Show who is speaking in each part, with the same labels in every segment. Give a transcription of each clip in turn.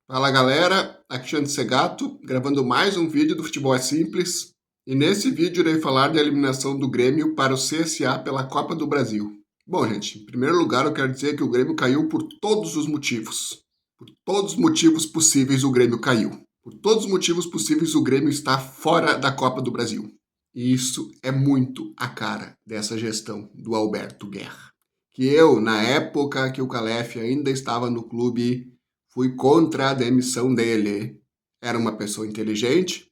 Speaker 1: Fala galera, aqui é Xande Segato, gravando mais um vídeo do Futebol é Simples. E nesse vídeo irei falar da eliminação do Grêmio para o CSA pela Copa do Brasil. Bom, gente, em primeiro lugar eu quero dizer que o Grêmio caiu por todos os motivos. Por todos os motivos possíveis o Grêmio caiu. Por todos os motivos possíveis o Grêmio está fora da Copa do Brasil. E isso é muito a cara dessa gestão do Alberto Guerra. Que eu, na época que o Calef ainda estava no clube, fui contra a demissão dele. Era uma pessoa inteligente,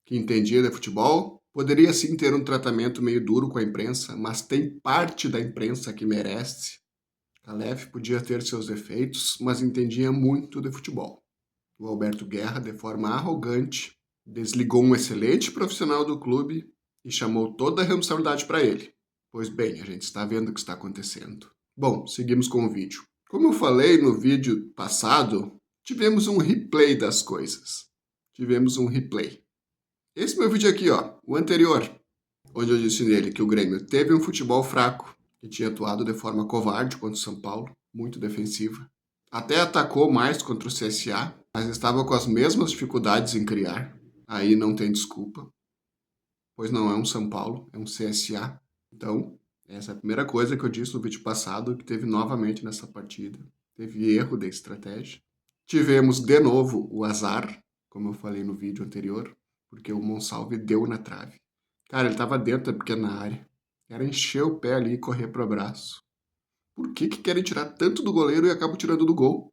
Speaker 1: que entendia de futebol, poderia sim ter um tratamento meio duro com a imprensa, mas tem parte da imprensa que merece. Calef podia ter seus defeitos, mas entendia muito de futebol. O Alberto Guerra, de forma arrogante, desligou um excelente profissional do clube e chamou toda a responsabilidade para ele. Pois bem, a gente está vendo o que está acontecendo. Bom, seguimos com o vídeo. Como eu falei no vídeo passado, tivemos um replay das coisas. Tivemos um replay. Esse meu vídeo aqui, ó, o anterior, onde eu disse nele que o Grêmio teve um futebol fraco, que tinha atuado de forma covarde contra o São Paulo, muito defensiva. Até atacou mais contra o CSA, mas estava com as mesmas dificuldades em criar. Aí não tem desculpa, pois não é um São Paulo, é um CSA. Então, essa é a primeira coisa que eu disse no vídeo passado, que teve novamente nessa partida. Teve erro de estratégia. Tivemos de novo o azar, como eu falei no vídeo anterior, porque o Monsalve deu na trave. Cara, ele estava dentro da pequena área. Era encher o pé ali e correr pro abraço. Por que querem tirar tanto do goleiro e acabam tirando do gol?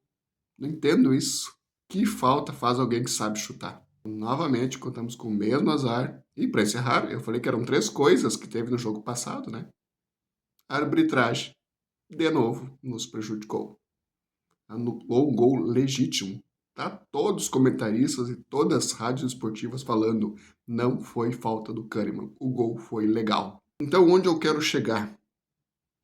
Speaker 1: Não entendo isso. Que falta faz alguém que sabe chutar? Novamente, contamos com o mesmo azar. E para encerrar, eu falei que eram 3 coisas que teve no jogo passado, né? A arbitragem, de novo, nos prejudicou. Anulou um gol legítimo. Tá todos os comentaristas e todas as rádios esportivas falando, não foi falta do Kahneman, o gol foi legal. Então, onde eu quero chegar?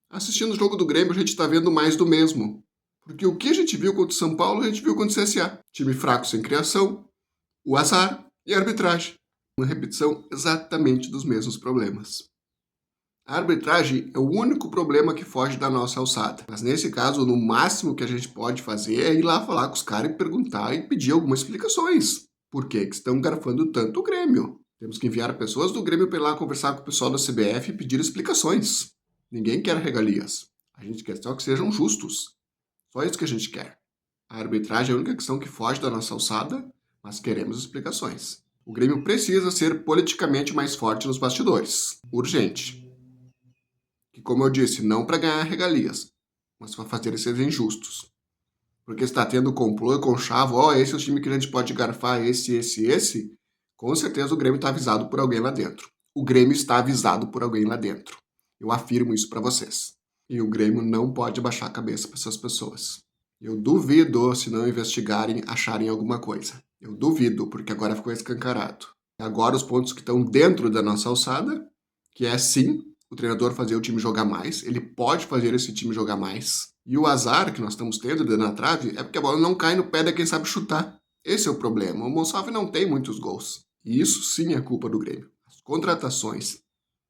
Speaker 1: Assistindo o jogo do Grêmio, a gente está vendo mais do mesmo. Porque o que a gente viu contra o São Paulo, a gente viu contra o CSA. Time fraco sem criação, o azar e a arbitragem. Uma repetição exatamente dos mesmos problemas. A arbitragem é o único problema que foge da nossa alçada. Mas nesse caso, no máximo que a gente pode fazer é ir lá falar com os caras e perguntar e pedir algumas explicações. Por que estão garfando tanto o Grêmio? Temos que enviar pessoas do Grêmio para ir lá conversar com o pessoal da CBF e pedir explicações. Ninguém quer regalias. A gente quer só que sejam justos. Só isso que a gente quer. A arbitragem é a única questão que foge da nossa alçada, mas queremos explicações. O Grêmio precisa ser politicamente mais forte nos bastidores. Urgente. Que, como eu disse, não para ganhar regalias, mas para fazer eles serem justos. Porque está tendo complô e conchavo, esse é o time que a gente pode garfar, esse. Com certeza o Grêmio está avisado por alguém lá dentro. O Grêmio está avisado por alguém lá dentro. Eu afirmo isso para vocês. E o Grêmio não pode baixar a cabeça para essas pessoas. Eu duvido, se não investigarem, acharem alguma coisa. Eu duvido, porque agora ficou escancarado. Agora os pontos que estão dentro da nossa alçada, que é sim o treinador fazer o time jogar mais, ele pode fazer esse time jogar mais. E o azar que nós estamos tendo dentro da trave é porque a bola não cai no pé de quem sabe chutar. Esse é o problema. O Monsalve não tem muitos gols. E isso sim é culpa do Grêmio. As contratações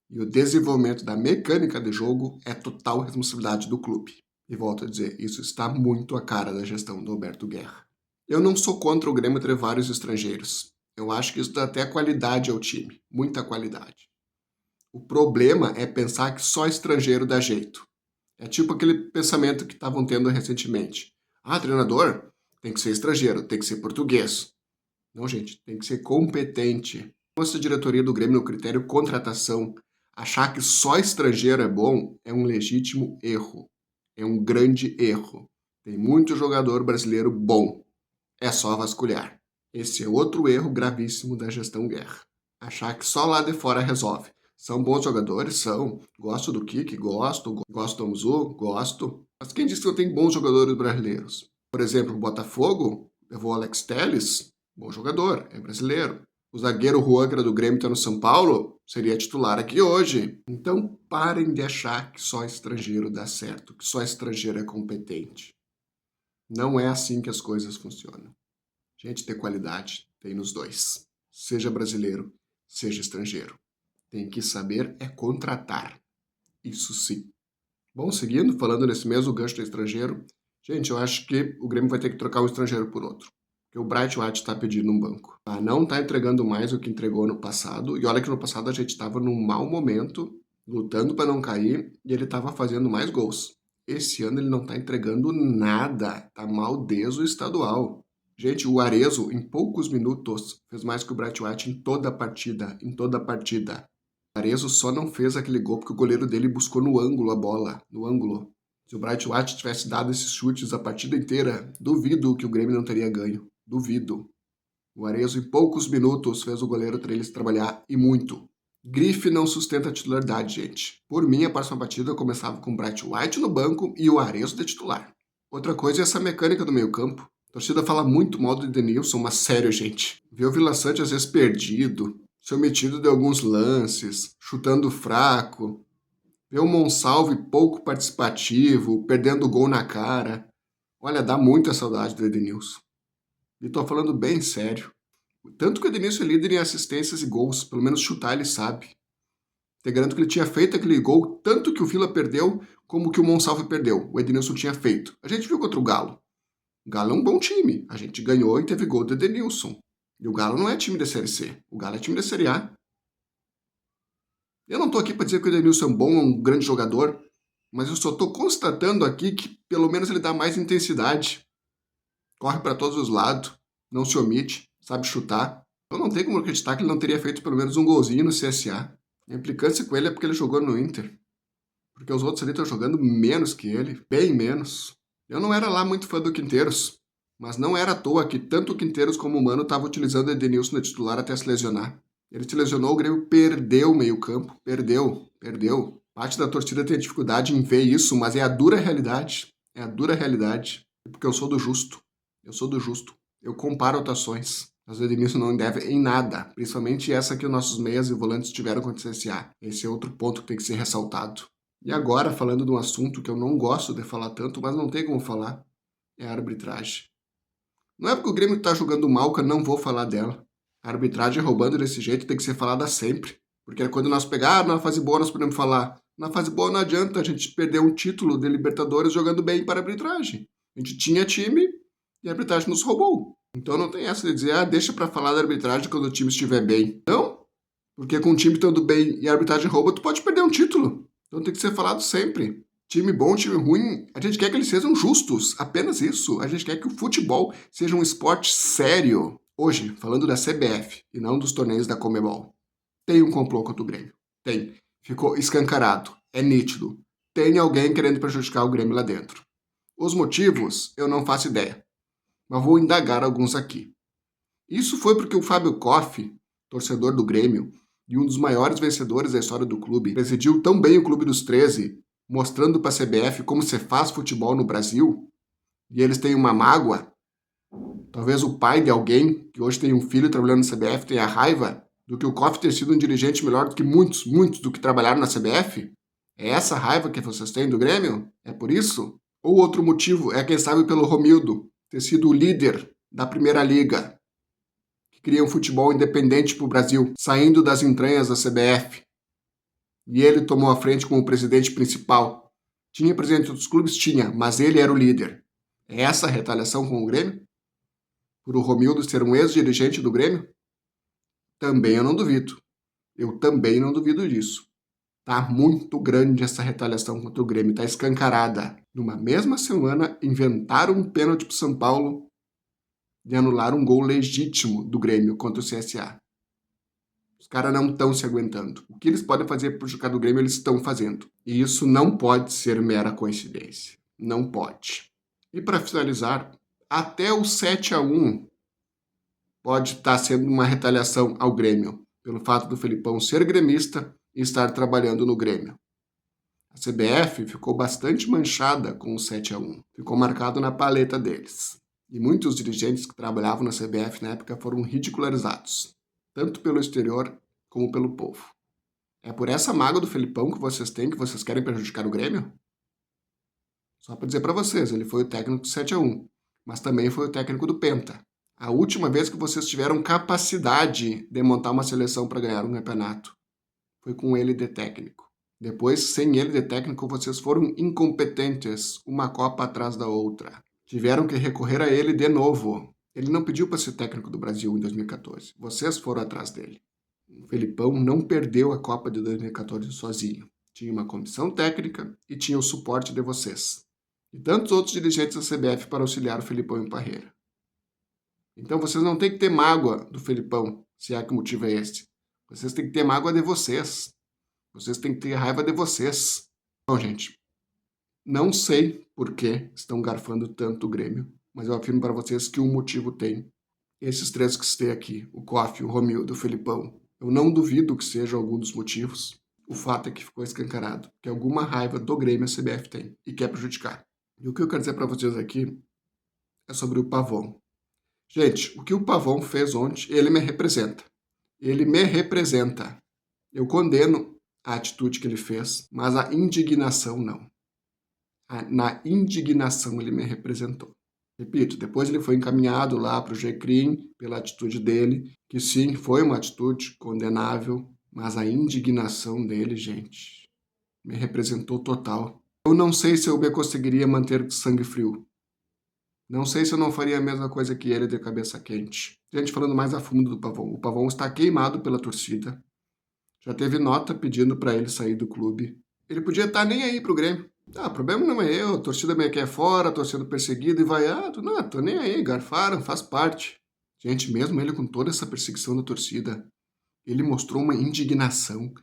Speaker 1: e o desenvolvimento da mecânica de jogo é total responsabilidade do clube. E volto a dizer, isso está muito à cara da gestão do Alberto Guerra. Eu não sou contra o Grêmio ter vários estrangeiros. Eu acho que isso dá até qualidade ao time. Muita qualidade. O problema é pensar que só estrangeiro dá jeito. É tipo aquele pensamento que estavam tendo recentemente. Treinador tem que ser estrangeiro, tem que ser português. Não, gente, tem que ser competente. Essa diretoria do Grêmio no critério contratação, achar que só estrangeiro é bom é um legítimo erro. É um grande erro. Tem muito jogador brasileiro bom. É só vasculhar. Esse é outro erro gravíssimo da gestão Guerra. Achar que só lá de fora resolve. São bons jogadores? São. Gosto do Kik? Gosto. Gosto do Muzu? Gosto. Mas quem disse que eu tenho bons jogadores brasileiros? Por exemplo, o Botafogo levou o Alex Telles, bom jogador, é brasileiro. O zagueiro Juan, que era do Grêmio, está no São Paulo, seria titular aqui hoje. Então parem de achar que só estrangeiro dá certo, que só estrangeiro é competente. Não é assim que as coisas funcionam. Gente, ter qualidade tem nos dois. Seja brasileiro, seja estrangeiro. Tem que saber é contratar. Isso sim. Bom, seguindo, falando nesse mesmo gancho do estrangeiro, gente, eu acho que o Grêmio vai ter que trocar um estrangeiro por outro. Porque o Bright White está pedindo um banco. Tá? Não está entregando mais o que entregou no passado. E olha que no passado a gente estava num mau momento, lutando para não cair, e ele estava fazendo mais gols. Esse ano ele não está entregando nada. Tá mal desde o estadual. Gente, o Arezzo, em poucos minutos, fez mais que o Bright White em toda a partida. Em toda a partida. O Arezzo só não fez aquele gol porque o goleiro dele buscou no ângulo a bola. No ângulo. Se o Bright White tivesse dado esses chutes a partida inteira, duvido que o Grêmio não teria ganho. Duvido. O Arezzo, em poucos minutos, fez o goleiro Trellis trabalhar e muito. Grife não sustenta a titularidade, gente. Por mim, a próxima partida eu começava com o Bright White no banco e o Arezzo de titular. Outra coisa é essa mecânica do meio-campo. A torcida fala muito mal do Edenilson, mas sério, gente. Vê o Vila Sante às vezes perdido, se omitido de alguns lances, chutando fraco. Vê o Monsalve pouco participativo, perdendo gol na cara. Olha, dá muita saudade do Edenilson. E tô falando bem sério. Tanto que o Edenilson é líder em assistências e gols, pelo menos chutar ele sabe. Te garanto que ele tinha feito aquele gol, tanto que o Vila perdeu, como que o Monsalve perdeu. O Edenilson tinha feito. A gente viu contra o Galo. O Galo é um bom time. A gente ganhou e teve gol do Edenilson. E o Galo não é time da Série C. O Galo é time da Série A. Eu não tô aqui para dizer que o Edenilson é um bom, um grande jogador, mas eu só tô constatando aqui que pelo menos ele dá mais intensidade. Corre para todos os lados, não se omite, sabe chutar. Eu não tenho como acreditar que ele não teria feito pelo menos um golzinho no CSA. A implicância com ele é porque ele jogou no Inter. Porque os outros ali estão jogando menos que ele, bem menos. Eu não era lá muito fã do Quinteiros, mas não era à toa que tanto o Quinteiros como o Mano estavam utilizando o Edenilson no titular até se lesionar. Ele se lesionou, o Grêmio perdeu o meio-campo. Perdeu. Parte da torcida tem dificuldade em ver isso, mas é a dura realidade. É a dura realidade. Porque eu sou do justo. Eu comparo atuações. Mas o Edenilson não deve em nada. Principalmente essa que os nossos meias e volantes tiveram contra o CSA. Esse é outro ponto que tem que ser ressaltado. E agora, falando de um assunto que eu não gosto de falar tanto, mas não tem como falar, é a arbitragem. Não é porque o Grêmio está jogando mal que eu não vou falar dela. A arbitragem roubando desse jeito tem que ser falada sempre. Porque quando nós pegar na fase boa, nós podemos falar. Na fase boa não adianta a gente perder um título de Libertadores jogando bem para a arbitragem. A gente tinha time e a arbitragem nos roubou. Então não tem essa de dizer, deixa para falar da arbitragem quando o time estiver bem. Não, porque com o time estando bem e a arbitragem rouba, tu pode perder um título. Então tem que ser falado sempre. Time bom, time ruim, a gente quer que eles sejam justos, apenas isso. A gente quer que o futebol seja um esporte sério. Hoje, falando da CBF e não dos torneios da Conmebol, tem um complô contra o Grêmio. Tem. Ficou escancarado. É nítido. Tem alguém querendo prejudicar o Grêmio lá dentro. Os motivos, eu não faço ideia. Mas vou indagar alguns aqui. Isso foi porque o Fábio Koff, torcedor do Grêmio, e um dos maiores vencedores da história do clube, presidiu tão bem o Clube dos 13, mostrando para a CBF como se faz futebol no Brasil, e eles têm uma mágoa. Talvez o pai de alguém que hoje tem um filho trabalhando na CBF tenha raiva do que o Koff ter sido um dirigente melhor do que muitos do que trabalharam na CBF? É essa raiva que vocês têm do Grêmio? É por isso? Ou outro motivo é, quem sabe, pelo Romildo ter sido o líder da Primeira Liga, que cria um futebol independente para o Brasil, saindo das entranhas da CBF. E ele tomou a frente como presidente principal. Tinha presidente dos clubes? Tinha, mas ele era o líder. É essa a retaliação com o Grêmio? Por o Romildo ser um ex-dirigente do Grêmio? Também eu não duvido. Eu também não duvido disso. Tá muito grande essa retaliação contra o Grêmio, tá escancarada. Numa mesma semana, inventaram um pênalti pro São Paulo de anular um gol legítimo do Grêmio contra o CSA. Os caras não estão se aguentando. O que eles podem fazer para prejudicar do Grêmio, eles estão fazendo. E isso não pode ser mera coincidência. Não pode. E para finalizar, até o 7-1 pode estar sendo uma retaliação ao Grêmio, pelo fato do Felipão ser gremista e estar trabalhando no Grêmio. A CBF ficou bastante manchada com o 7-1. Ficou marcado na paleta deles. E muitos dirigentes que trabalhavam na CBF na época foram ridicularizados, tanto pelo exterior como pelo povo. É por essa mágoa do Felipão que vocês têm, que vocês querem prejudicar o Grêmio? Só para dizer para vocês, ele foi o técnico do 7-1, mas também foi o técnico do Penta. A última vez que vocês tiveram capacidade de montar uma seleção para ganhar um campeonato foi com ele de técnico. Depois, sem ele de técnico, vocês foram incompetentes, uma Copa atrás da outra. Tiveram que recorrer a ele de novo. Ele não pediu para ser técnico do Brasil em 2014. Vocês foram atrás dele. O Felipão não perdeu a Copa de 2014 sozinho. Tinha uma comissão técnica e tinha o suporte de vocês. E tantos outros dirigentes da CBF para auxiliar o Felipão em Parreira. Então vocês não têm que ter mágoa do Felipão, se é que o motivo é esse. Vocês têm que ter mágoa de vocês. Vocês têm que ter raiva de vocês. Bom, gente, não sei por que estão garfando tanto o Grêmio, mas eu afirmo para vocês que um motivo tem. Esses três que citei aqui, o Koff, o Romildo, o Felipão, eu não duvido que seja algum dos motivos. O fato é que ficou escancarado, que alguma raiva do Grêmio a CBF tem e quer prejudicar. E o que eu quero dizer para vocês aqui é sobre o Pavão. Gente, o que o Pavão fez ontem, ele me representa. Ele me representa. Eu condeno a atitude que ele fez, mas a indignação não. Na indignação ele me representou. Repito, depois ele foi encaminhado lá para o GCRIM pela atitude dele, que sim, foi uma atitude condenável, mas a indignação dele, gente, me representou total. Eu não sei se eu me conseguiria manter sangue frio. Não sei se eu não faria a mesma coisa que ele de cabeça quente. Gente, falando mais a fundo do Pavão. O Pavão está queimado pela torcida. Já teve nota pedindo para ele sair do clube. Ele podia estar nem aí pro Grêmio. O problema não é eu, a torcida me quer fora, a torcida perseguida e vaiado. Não, tô nem aí, garfaram, faz parte. Gente, mesmo ele com toda essa perseguição da torcida, ele mostrou uma indignação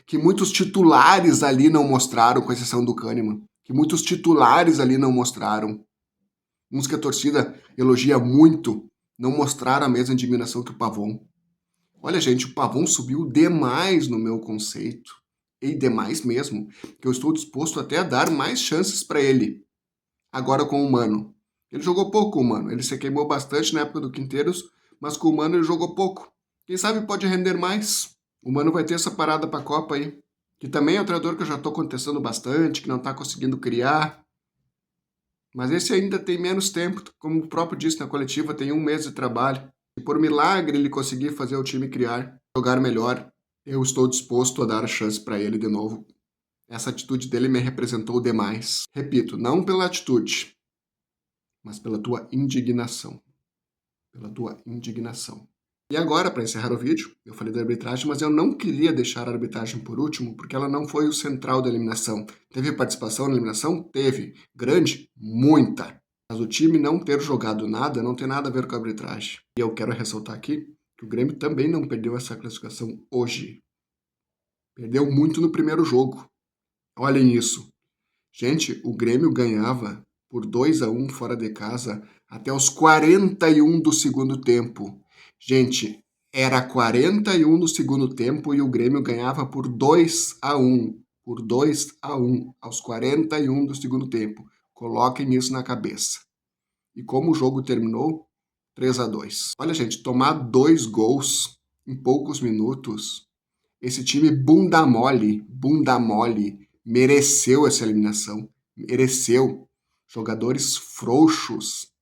Speaker 1: que muitos titulares ali não mostraram, com exceção do Kahneman, que muitos titulares ali não mostraram. Uns que a torcida elogia muito, não mostraram a mesma indignação que o Pavão. Olha, gente, o Pavão subiu demais no meu conceito. E demais mesmo, que eu estou disposto até a dar mais chances para ele. Agora com o Mano. Ele jogou pouco, o Mano. Ele se queimou bastante na época do Quinteiros, mas com o Mano ele jogou pouco. Quem sabe pode render mais. O Mano vai ter essa parada para a Copa aí. Que também é um treinador que eu já estou contestando bastante, que não está conseguindo criar. Mas esse ainda tem menos tempo, como o próprio disse na coletiva, tem 1 mês de trabalho. Se por milagre ele conseguir fazer o time criar, jogar melhor, eu estou disposto a dar a chance para ele de novo. Essa atitude dele me representou demais. Repito, não pela atitude, mas pela tua indignação. Pela tua indignação. E agora, para encerrar o vídeo, eu falei da arbitragem, mas eu não queria deixar a arbitragem por último, porque ela não foi o central da eliminação. Teve participação na eliminação? Teve. Grande? Muita. Mas o time não ter jogado nada não tem nada a ver com a arbitragem. E eu quero ressaltar aqui que o Grêmio também não perdeu essa classificação hoje. Perdeu muito no primeiro jogo. Olhem isso. Gente, o Grêmio ganhava por 2-1 fora de casa até os 41 do segundo tempo. Gente, era 41 do segundo tempo e o Grêmio ganhava por 2-1. Por 2-1 aos 41 do segundo tempo. Coloquem isso na cabeça. E como o jogo terminou? 3-2. Olha, gente, tomar 2 gols em poucos minutos. Esse time bunda mole, mereceu essa eliminação. Mereceu. Jogadores frouxos.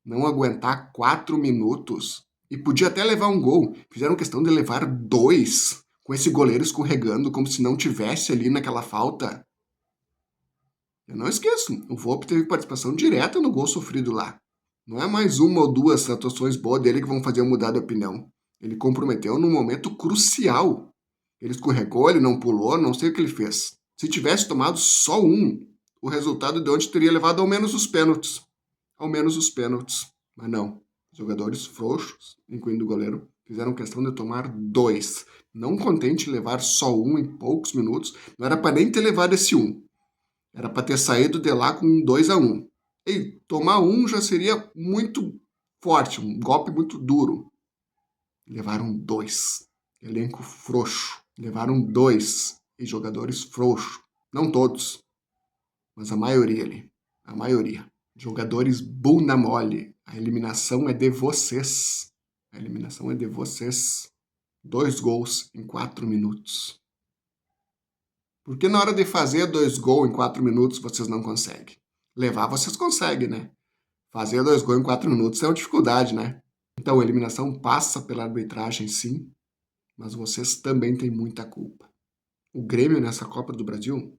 Speaker 1: Não aguentar 4 minutos. E podia até levar um gol. Fizeram questão de levar 2. Com esse goleiro escorregando como se não tivesse ali naquela falta. Eu não esqueço. O Volpi teve participação direta no gol sofrido lá. Não é mais 1 ou 2 atuações boas dele que vão fazer eu mudar de opinião. Ele comprometeu num momento crucial. Ele escorregou, ele não pulou, não sei o que ele fez. Se tivesse tomado só um, o resultado de ontem teria levado ao menos os pênaltis. Ao menos os pênaltis. Mas não. Os jogadores frouxos, incluindo o goleiro, fizeram questão de tomar 2. Não contente em levar só um em poucos minutos, não era para nem ter levado esse 1. Era para ter saído de lá com 2-1. E tomar 1 já seria muito forte, um golpe muito duro. Levaram 2. Elenco frouxo. Levaram 2 e jogadores frouxos. Não todos, mas a maioria ali. A maioria. Jogadores bunda mole. A eliminação é de vocês. A eliminação é de vocês. 2 gols em 4 minutos. Por que na hora de fazer 2 gols em 4 minutos vocês não conseguem? Levar vocês conseguem, né? Fazer 2 gols em 4 minutos é uma dificuldade, né? Então a eliminação passa pela arbitragem, sim, mas vocês também têm muita culpa. O Grêmio nessa Copa do Brasil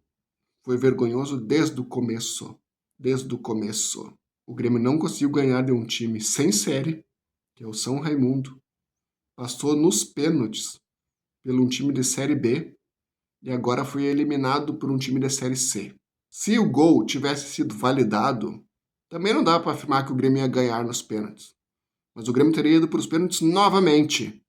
Speaker 1: foi vergonhoso desde o começo. Desde o começo. O Grêmio não conseguiu ganhar de um time sem série, que é o São Raimundo. Passou nos pênaltis pelo um time de Série B e agora foi eliminado por um time de Série C. Se o gol tivesse sido validado, também não dá para afirmar que o Grêmio ia ganhar nos pênaltis. Mas o Grêmio teria ido para os pênaltis novamente.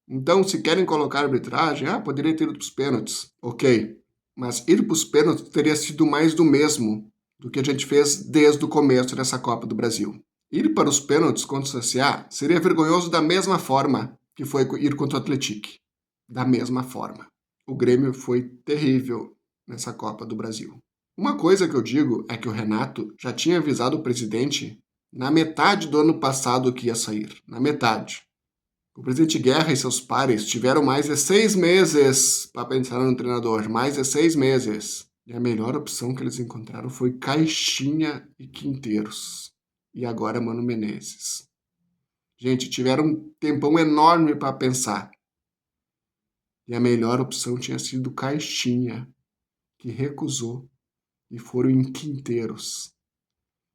Speaker 1: Então, se querem colocar arbitragem, poderia ter ido para os pênaltis. Ok, mas ir para os pênaltis teria sido mais do mesmo do que a gente fez desde o começo dessa Copa do Brasil. Ir para os pênaltis contra o CSA seria vergonhoso da mesma forma que foi ir contra o Atlético. Da mesma forma. O Grêmio foi terrível nessa Copa do Brasil. Uma coisa que eu digo é que o Renato já tinha avisado o presidente na metade do ano passado que ia sair. Na metade. O presidente Guerra e seus pares tiveram mais de 6 meses para pensar no treinador. Mais de 6 meses. E a melhor opção que eles encontraram foi Caixinha e Quinteiros. E agora Mano Menezes. Gente, tiveram um tempão enorme para pensar. E a melhor opção tinha sido Caixinha, que recusou. E foram em Quinteiros.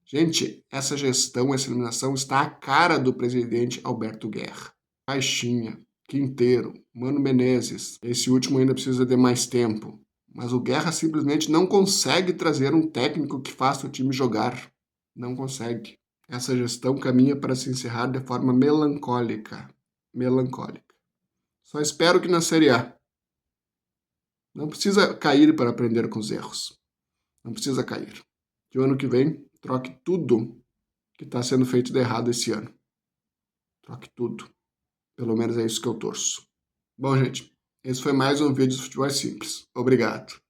Speaker 1: Gente, essa gestão, essa eliminação está à cara do presidente Alberto Guerra. Caixinha, Quinteiro, Mano Menezes. Esse último ainda precisa de mais tempo. Mas o Guerra simplesmente não consegue trazer um técnico que faça o time jogar. Não consegue. Essa gestão caminha para se encerrar de forma melancólica. Melancólica. Só espero que na Série A. Não precisa cair para aprender com os erros. Não precisa cair. Que o ano que vem, troque tudo que está sendo feito de errado esse ano. Troque tudo. Pelo menos é isso que eu torço. Bom, gente, esse foi mais um vídeo do Futebol Simples. Obrigado.